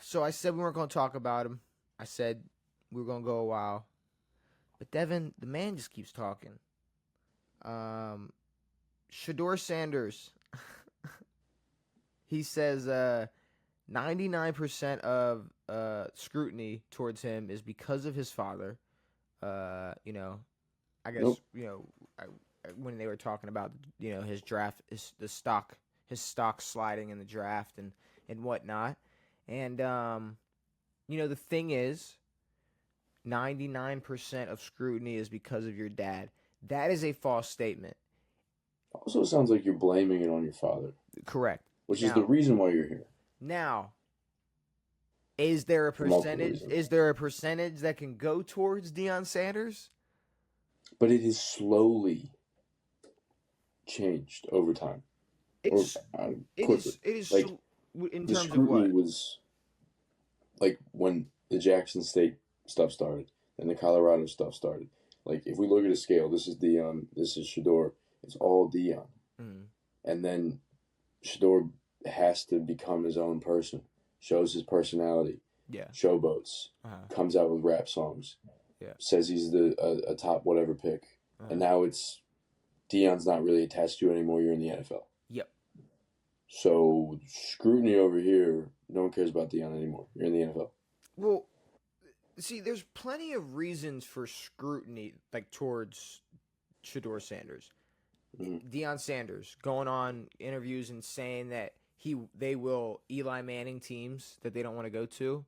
So I said we weren't going to talk about him. I said we were going to go a while. But Devin, the man just keeps talking. Shedeur Sanders. He says 99% of scrutiny towards him is because of his father. I guess, Nope. When they were talking about, his draft, his stock sliding in the draft and whatnot. And, the thing is, 99% of scrutiny is because of your dad. That is a false statement. Also, sounds like you're blaming it on your father. Correct. Which is the reason why you're here. Now, is there a percentage? Is there a percentage that can go towards Devan Sanders? But it is slowly changed over time. It is like in the terms scrutiny of what was like when the Jackson State stuff started and the Colorado stuff started. Like if we look at a scale, this is Devan, this is Shedeur. It's all Devan, and then Shedeur has to become his own person, shows his personality, showboats, comes out with rap songs, says he's a top whatever pick, and now it's Deon's not really attached to you anymore. You're in the NFL. Yep. So scrutiny over here, no one cares about Devan anymore. You're in the NFL. Well, see, there's plenty of reasons for scrutiny, like towards Shedeur Sanders. Devan Sanders going on interviews and saying that they will Eli Manning teams that they don't want to go to.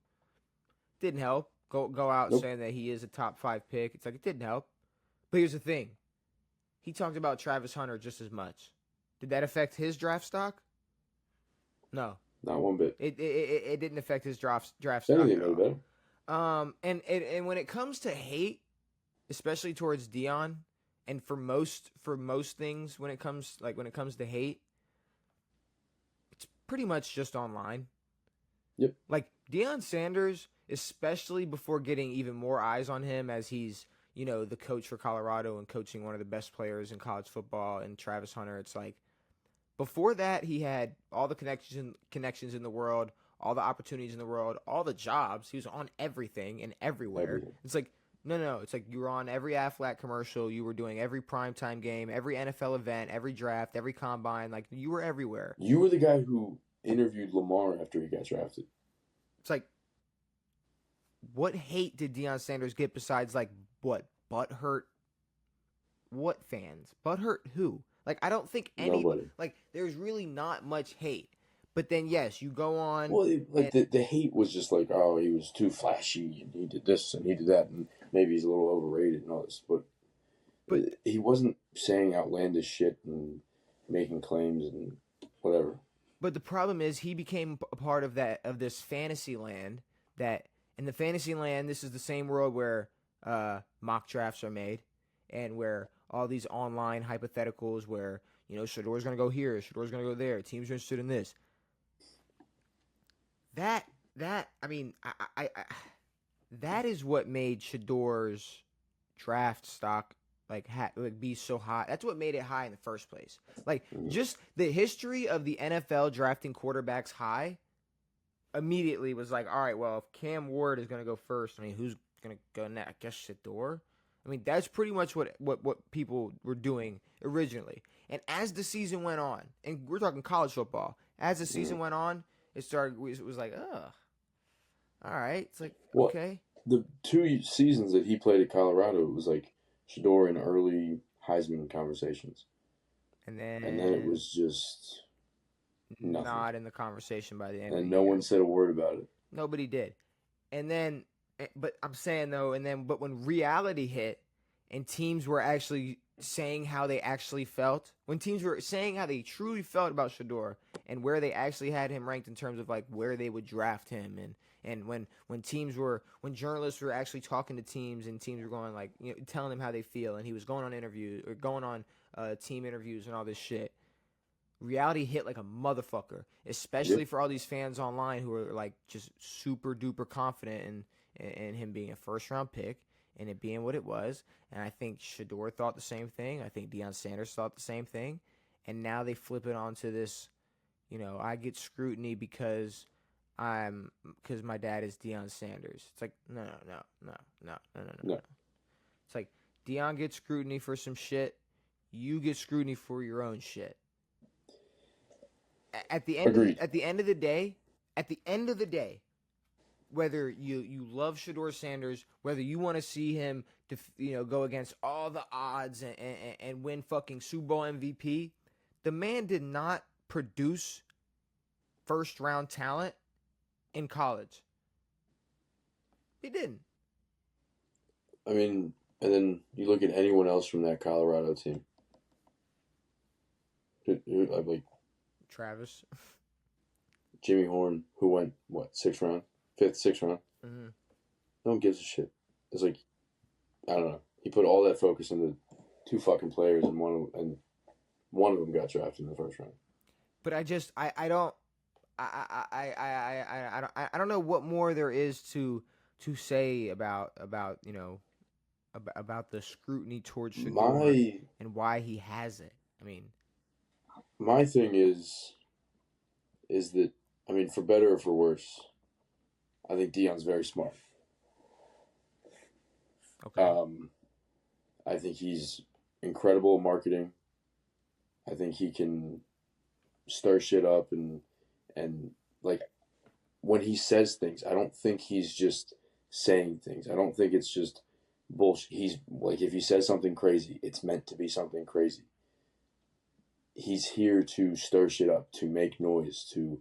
Didn't help. Go out saying that he is a top 5 pick. It's like it didn't help. But here's the thing. He talked about Travis Hunter just as much. Did that affect his draft stock? No. Not one bit. It didn't affect his draft stock Anything at all. Better. And when it comes to hate, especially towards Devan, and for most things when it comes to hate, it's pretty much just online. Yep. Like Devan Sanders, especially before getting even more eyes on him as he's, the coach for Colorado and coaching one of the best players in college football and Travis Hunter, it's like before that he had all the connections in the world, all the opportunities in the world, all the jobs. He was on everything and everywhere. It's like no. It's like you were on every Aflac commercial. You were doing every primetime game, every NFL event, every draft, every combine. Like you were everywhere. You were the guy who interviewed Lamar after he got drafted. It's like, what hate did Devan Sanders get besides like what butthurt? What fans? Butthurt who? Like I don't think any. Nobody. Like there's really not much hate. But then, yes, you go on. Well, the hate was just like, oh, he was too flashy, and he did this, and he did that, and maybe he's a little overrated and all this. But he wasn't saying outlandish shit and making claims and whatever. But the problem is he became a part of this fantasy land that, in the fantasy land, this is the same world where mock drafts are made and where all these online hypotheticals where, Shedeur's going to go here, Shedeur's going to go there, teams are interested in this. That is what made Shedeur's draft stock be so high. That's what made it high in the first place. Like just the history of the NFL drafting quarterbacks high immediately was like, all right, well, if Cam Ward is going to go first, who's going to go next? I guess Shedeur. That's pretty much what people were doing originally. And as the season went on, and we're talking college football, as the season went on, it was like, oh, all right. It's like, okay. The 2 seasons that he played at Colorado, it was like Shedeur in early Heisman conversations. And then it was just nothing. Not in the conversation by the end. And no one said a word about it. Nobody did. And then, but I'm saying though, but when reality hit and teams were actually saying how they actually felt, when teams were saying how they truly felt about Shedeur and where they actually had him ranked in terms of like where they would draft him, and when journalists were actually talking to teams and teams were going like, telling them how they feel, and he was going on interviews or going on team interviews and all this shit, reality hit like a motherfucker, especially for all these fans online who are like just super duper confident in him being a first round pick and it being what it was. And I think Shedeur thought the same thing. I think Devan Sanders thought the same thing. And now they flip it onto this, I get scrutiny because because my dad is Devan Sanders. It's like no. No, It's like Devan gets scrutiny for some shit. You get scrutiny for your own shit. At the end agreed. of the day, whether you love Shedeur Sanders, whether you want to see him go against all the odds and win fucking Super Bowl MVP, the man did not produce first round talent in college. He didn't. I mean, and then you look at anyone else from that Colorado team. Like Travis. Jimmy Horn, who went sixth round. Mm-hmm. No one gives a shit. It's like, I don't know. He put all that focus into two fucking players, and one of them got drafted in the first round. But I don't know what more there is to say about the scrutiny towards Shedeur and why he has it. I mean, my thing is that, I mean, for better or for worse, I think Deion's very smart. okay. I think he's incredible at marketing. I think he can stir shit up and like when he says things, I don't think he's just saying things. I don't think it's just bullshit. He's like, if he says something crazy, it's meant to be something crazy. He's here to stir shit up, to make noise, to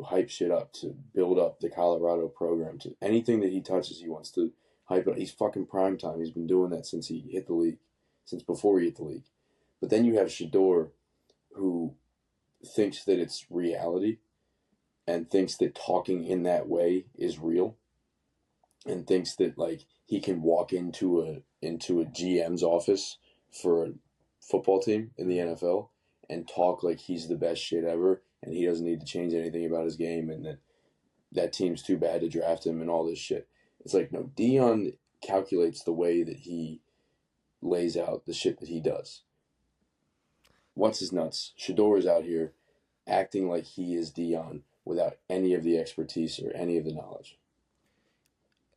hype shit up, to build up the Colorado program. To anything that he touches, he wants to hype it. He's fucking prime time. He's been doing that since he hit the league, since before he hit the league. But then you have Shedeur, who thinks that it's reality and thinks that talking in that way is real, and thinks that like he can walk into a GM's office for a football team in the NFL and talk like he's the best shit ever, and he doesn't need to change anything about his game, and that team's too bad to draft him and all this shit. It's like, no, Deion calculates the way that he lays out the shit that he does. What's his nuts? Shedeur is out here acting like he is Deion without any of the expertise or any of the knowledge.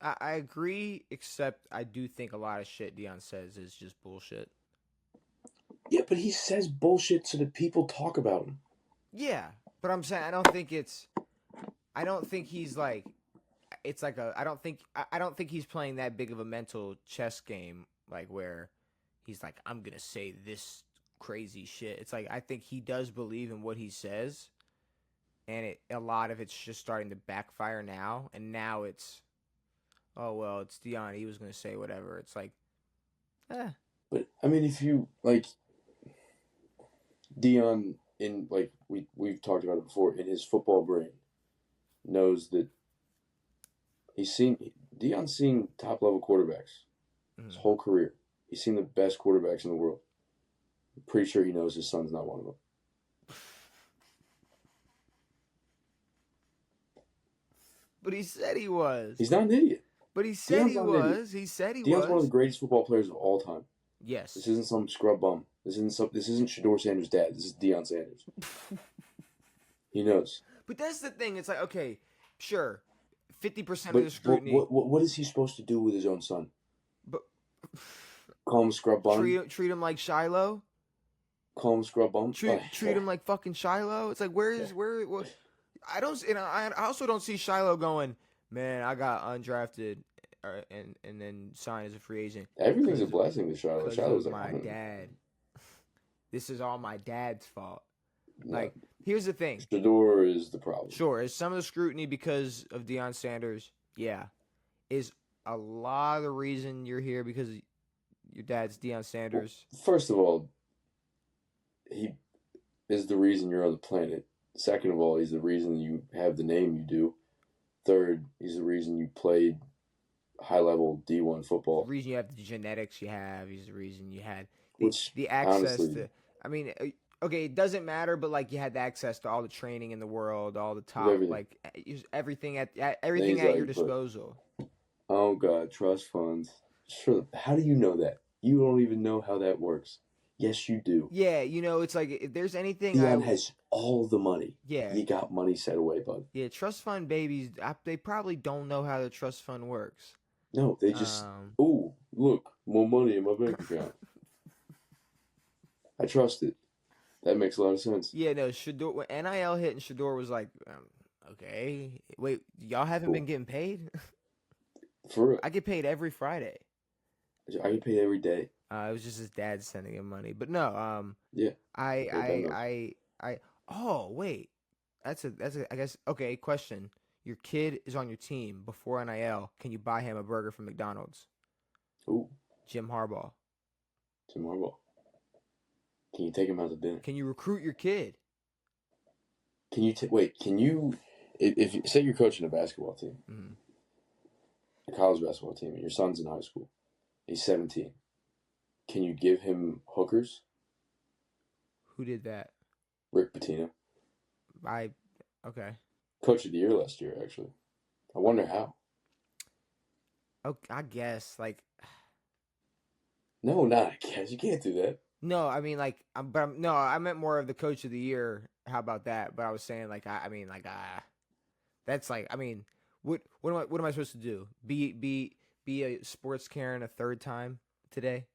I agree, except I do think a lot of shit Deion says is just bullshit. Yeah, but he says bullshit so that people talk about him. Yeah, but I'm saying I don't think he's like, it's like I don't think he's playing that big of a mental chess game, like where he's like, I'm gonna say this crazy shit. It's like I think he does believe in what he says, and a lot of it's just starting to backfire now. And now it's, oh well, it's Deion. He was gonna say whatever. It's like, But I mean, if you like Deion, in like we've talked about it before, in his football brain, knows that Deion's seen top level quarterbacks his whole career. He's seen the best quarterbacks in the world. I'm pretty sure he knows his son's not one of them. But he said he was. He's not an idiot. But he said he was. He said he was. Deion's one of the greatest football players of all time. Yes. This isn't some scrub bum. This isn't Shedeur Sanders' dad. This is Devan Sanders. He knows. But that's the thing. It's like, okay, sure, 50% of the scrutiny. What is he supposed to do with his own son? But call him scrub bum. Treat him like Shiloh. Call him scrub bum. Treat him like fucking Shiloh. It's like where? I don't. I also don't see Shiloh going, man, I got undrafted and then signed as a free agent. Everything's a blessing to Shiloh. Shiloh's my dad. This is all my dad's fault. No. Like, here's the thing. Shedeur is the problem. Sure, is some of the scrutiny because of Devan Sanders? Yeah. Is a lot of the reason you're here because your dad's Devan Sanders? Well, first of all, he is the reason you're on the planet. Second of all, he's the reason you have the name you do. Third, he's the reason you played high-level D1 football. The reason you have the genetics you have. He's the reason you had the honestly, access to... I mean, okay, it doesn't matter, but like you had the access to all the training in the world, all the top, everything at your disposal. Oh God, trust funds. Sure. How do you know that? You don't even know how that works. Yes, you do. Yeah, it's like if there's anything Deion has all the money. yeah, You got money set away, bud. yeah, trust fund babies, they probably don't know how the trust fund works. No, they just, oh, look, more money in my bank account. I trust it. That makes a lot of sense. Yeah, no, Shedeur, when NIL hit and Shedeur was like, okay, wait, y'all haven't been getting paid? For real. I get paid every Friday. I get paid every day. It was just his dad sending him money, but no, Yeah. oh wait, that's a I guess okay. Question: Your kid is on your team before NIL. Can you buy him a burger from McDonald's? Ooh. Jim Harbaugh. Jim Harbaugh. Can you take him out to dinner? Can you recruit your kid? Can you wait? Can you if you say you're coaching a basketball team, a college basketball team, and your son's in high school, he's 17. Can you give him hookers? Who did that? Rick Pitino. Okay. Coach of the year last year, actually. I wonder how. Okay, I guess like. No, not I guess. You can't do that. No, I mean like, no, I meant more of the coach of the year. How about that? But I was saying like, that's like, I mean, what am I supposed to do? Be a sports Karen a third time today?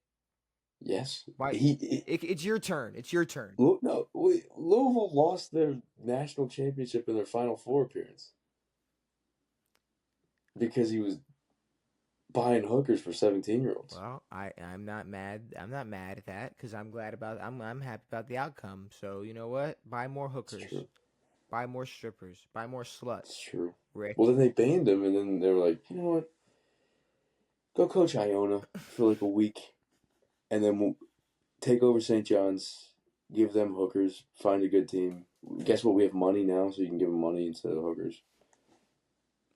Yes. Why? It's your turn. It's your turn. No, wait, Louisville lost their national championship in their Final Four appearance because he was buying hookers for 17-year-olds. Well, I'm not mad. I'm not mad at that because I'm glad about. I'm happy about the outcome. So you know what? Buy more hookers. Buy more strippers. Buy more sluts. It's true. Rick. Well, then they banned him, and then they were like, you know what? Go coach Iona for like a week, and then we'll take over St. John's, give them hookers, find a good team. Guess what? We have money now, so you can give them money instead of hookers.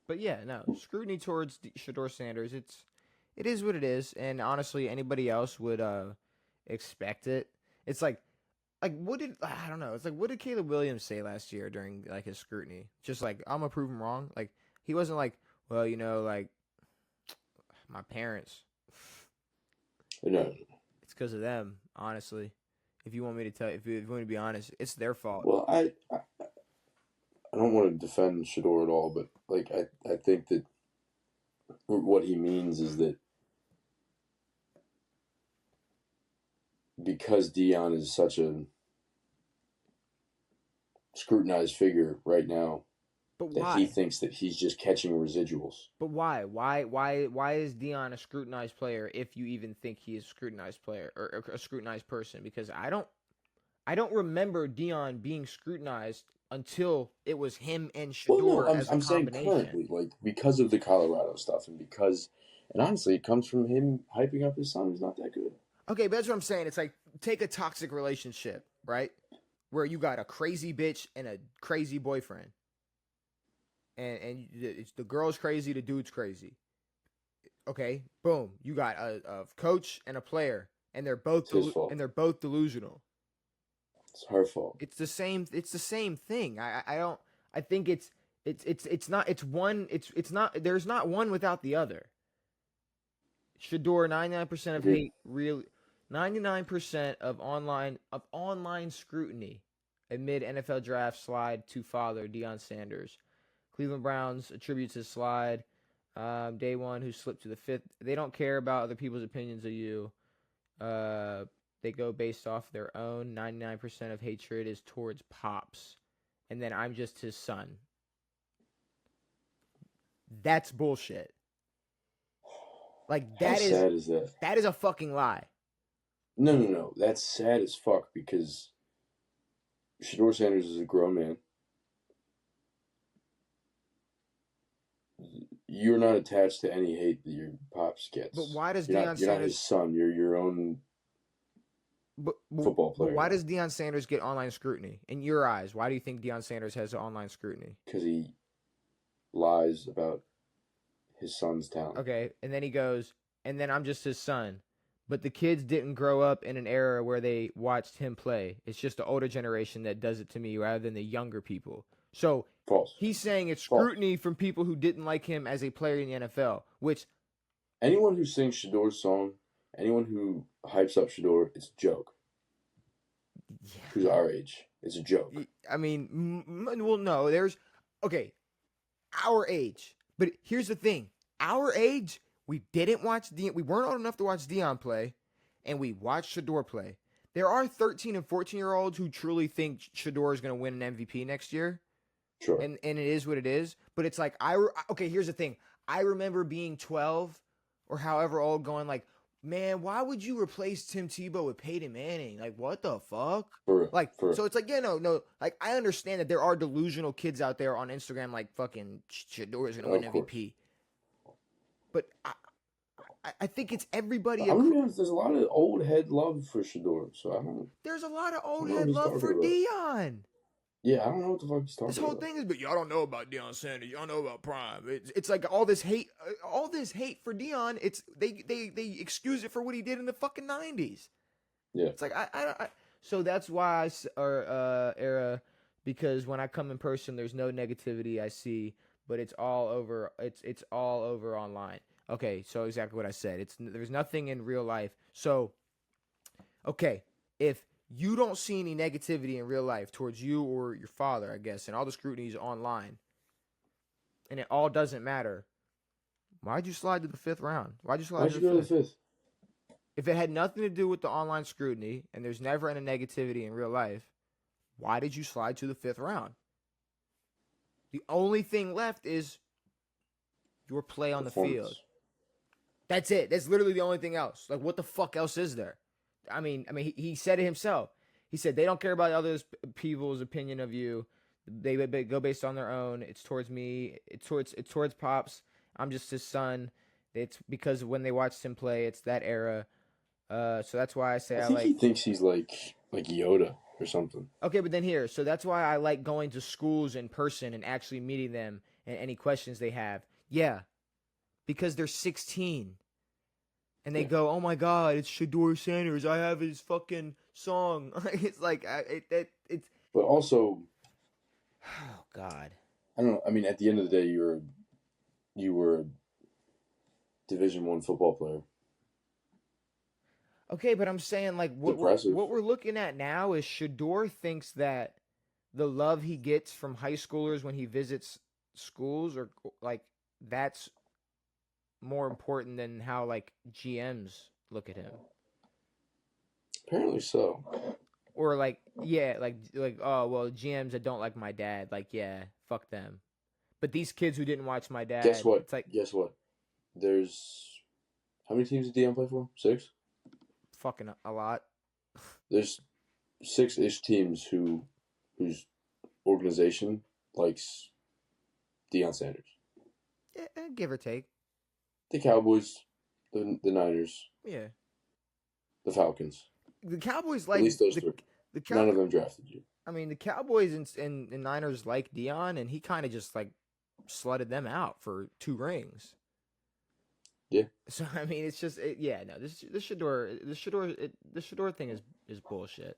But yeah, no, scrutiny towards Shedeur Sanders. It is what it is, and honestly, anybody else would expect it. It's like what did I don't know? It's like what did Caleb Williams say last year during like his scrutiny? Just like I'm gonna prove him wrong. Like he wasn't like, well, like my parents. No. It's because of them, honestly. If you want me to tell, if you want me to be honest, it's their fault. Well, I don't want to defend Shedeur at all, but like I think that what he means is that because Deion is such a scrutinized figure right now, but that why? he thinks that he's just catching residuals. But why? Why is Deion a scrutinized player if you even think he is a scrutinized player or a scrutinized person? Because I don't remember Deion being scrutinized until it was him and Shedeur as a I'm combination. saying currently, like because of the Colorado stuff and honestly, it comes from him hyping up his son who's not that good. Okay, but that's what I'm saying. It's like take a toxic relationship, right? Where you got a crazy bitch and a crazy boyfriend. And it's the girl's crazy, the dude's crazy. Okay, boom. You got a coach and a player, and they're both delusional. It's her fault. It's the same. It's the same thing. I don't. I think it's not. It's one. It's not. There's not one without the other. Shedeur 99% of hate. Real 99% of online scrutiny amid NFL draft slide to father Deion Sanders. Cleveland Browns attributes his slide. Day one, who slipped to the fifth. They don't care about other people's opinions of you. They go based off their own. 99% of hatred is towards Pops. And then I'm just his son. That's bullshit. Like, How sad is that? That is a fucking lie. No. That's sad as fuck because Shedeur Sanders is a grown man. You're not attached to any hate that your pops gets. But why does Deion Sanders? You're not his son. You're your own football player. But why does Deion Sanders get online scrutiny? In your eyes, why do you think Deion Sanders has online scrutiny? Because he lies about his son's talent. Okay, and then he goes, and then I'm just his son. But the kids didn't grow up in an era where they watched him play. It's just the older generation that does it to me rather than the younger people. So false. He's saying it's scrutiny from people who didn't like him as a player in the NFL, which... Anyone who sings Shedeur's song, anyone who hypes up Shedeur, it's a joke. who's our age. It's a joke. I mean, well, no, okay, our age. But here's the thing: our age, we weren't old enough to watch Dion play, and we watched Shedeur play. There are 13 and 14-year-olds who truly think Shedeur is going to win an MVP next year. Sure. And it is what it is. But it's like, okay, here's the thing. I remember being 12 or however old going like, man, why would you replace Tim Tebow with Peyton Manning? Like, what the fuck? So it's like, yeah, no. Like, I understand that there are delusional kids out there on Instagram like fucking Shedeur is going to win MVP. But I think it's everybody. I'm gonna be honest, there's a lot of old head love for Shedeur, so I don't. There's a lot of old head love for Dion. Yeah, I don't know what the fuck he's talking about. This whole thing is, but y'all don't know about Devan Sanders. Y'all know about Prime. It's like all this hate for Dion. It's they excuse it for what he did in the fucking 90s. Yeah, it's like I so that's why era, because when I come in person, there's no negativity I see, but it's all over. It's all over online. Okay, so exactly what I said. There's nothing in real life. So, okay, if you don't see any negativity in real life towards you or your father, I guess, and all the scrutiny is online, and it all doesn't matter, why'd you slide to the 5th round? Why'd you go to the 5th? If it had nothing to do with the online scrutiny and there's never any negativity in real life, why did you slide to the 5th round? The only thing left is your play on the field. That's it. That's literally the only thing else. Like, what the fuck else is there? I mean, he said it himself. He said they don't care about other people's opinion of you. They go based on their own. It's towards me. It's towards Pops. I'm just his son. It's because when they watched him play, it's that era. So that's why I say I think he thinks he's like Yoda or something. Okay, but then here, so that's why I like going to schools in person and actually meeting them and any questions they have. Yeah, because they're 16. And they go, oh my God, it's Shedeur Sanders. I have his fucking song. It's like, it's. But also. Oh God. I don't know. I mean, at the end of the day, you were a Division I football player. Okay, but I'm saying like what we're looking at now is Shedeur thinks that the love he gets from high schoolers when he visits schools or like that's more important than how like GMs look at him. Apparently so. Or like oh well, GMs that don't like my dad, like yeah, fuck them. But these kids who didn't watch my dad, guess what? It's like guess what? There's how many teams did Dion play for? 6. Fucking a lot. There's 6-ish teams whose organization likes Devan Sanders. Yeah, give or take. The Cowboys, the Niners. Yeah. The Falcons. The Cowboys like at least those 3. None of them drafted you. I mean, the Cowboys and Niners like Dion, and he kind of just like slutted them out for 2 rings. Yeah. So I mean, it's just the Shedeur thing is bullshit.